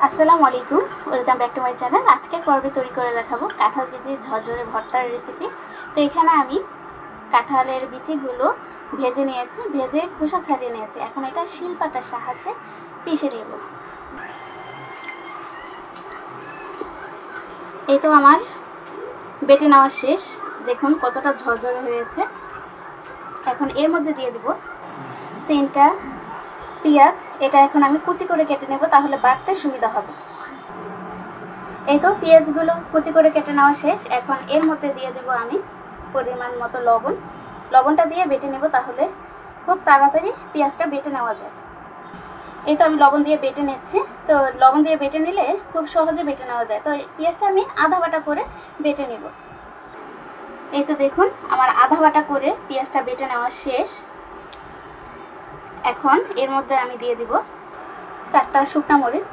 আসসালামু আলাইকুম, welcome back to my channel. আজকের পর্বে তৈরি করে দেখাবো কাঁঠাল বিচির ঝরঝরে ভর্তার রেসিপি। তো এখানে আমি কাঁঠালের বিচিগুলো ভেজে নিয়েছি, ভেজে খোসা ছাড়িয়ে নিয়েছি। এখন এটা শিলপাটার সাহায্যে পিষে নেব। এই তো আমার বেটে নেওয়া শেষ। দেখুন কতটা ঝরঝরে হয়েছে। এখন এর মধ্যে দিয়ে দিব 3টা পেঁয়াজ। এটা এখন আমি কুচি করে কেটে নেব, তাহলে বাটতে সুবিধা হবে। এই তো পেঁয়াজগুলো কুচি করে কেটে নেওয়া শেষ। এখন এর মধ্যে দিয়ে দেব আমি পরিমাণ মতো লবণ। লবণটা দিয়ে বেটে নেব, তাহলে খুব তাড়াতাড়ি পেঁয়াজটা বেটে নেওয়া যায়। এই তো আমি লবণ দিয়ে বেটে নিচ্ছি। তো লবণ দিয়ে বেটে নিলে খুব সহজে বেটে নেওয়া যায়। তো পেঁয়াজটা আমি আধা বাটা করে বেটে নেব। এই তো দেখুন আমার আধা বাটা করে পেঁয়াজটা বেটে নেওয়া শেষ। এখন এর মধ্যে আমি দিয়ে দিব 4টা শুকনা মরিচ।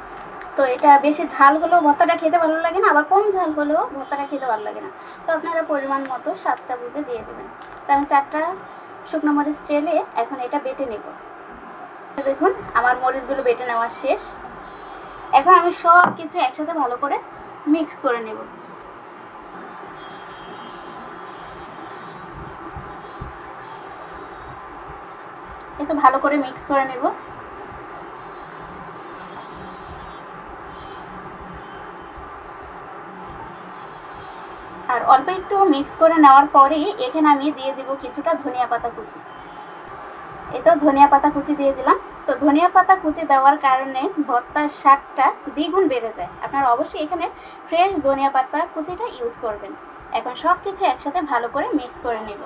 তো এটা বেশি ঝাল হলেও ভর্তাটা খেতে ভালো লাগে না, আবার কম ঝাল হলেও ভর্তাটা খেতে ভালো লাগে না। তো আপনারা পরিমাণ মতো স্বাদটা বুঝে দিয়ে দেবেন। তো আমি 4টা শুকনো মরিচ চেলে এখন এটা বেটে নেব। দেখুন আমার মরিচগুলো বেটে নেওয়া শেষ। এখন আমি সব কিছু একসাথে ভালো করে মিক্স করে নেব। এই তো ভালো করে মিক্স করে নেব। আর অল্প একটু মিক্স করে নেওয়ার পরেই এখানে আমি দিয়ে দিব কিছুটা ধনিয়া পাতা কুচি। এই তো ধনিয়া পাতা কুচি দিয়ে দিলাম। তো ধনিয়া পাতা কুচি দেওয়ার কারণে ভর্তার স্বাদটা দ্বিগুণ বেড়ে যায়। আপনারা অবশ্যই এখানে ফ্রেশ ধনিয়া পাতা কুচিটা ইউজ করবেন। এখন সব কিছু একসাথে ভালো করে মিক্স করে নেব।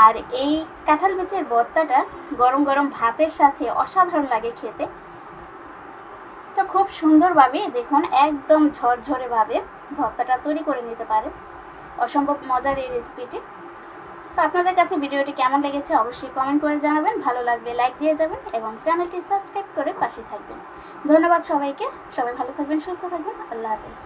আর এই কাঁঠাল বিচির ভর্তাটা গরম গরম ভাতের সাথে অসাধারণ লাগে খেতে। তো খুব সুন্দরভাবে দেখুন একদম ঝরঝরেভাবে ভর্তাটা তৈরি করে নিতে পারেন। অসম্ভব মজার এই রেসিপিটি। তো আপনাদের কাছে ভিডিওটি কেমন লেগেছে অবশ্যই কমেন্ট করে জানাবেন। ভালো লাগলে লাইক দিয়ে যাবেন এবং চ্যানেলটি সাবস্ক্রাইব করে পাশে থাকবেন। ধন্যবাদ সবাইকে। সবাই ভালো থাকবেন, সুস্থ থাকবেন। আল্লাহ হাফেজ।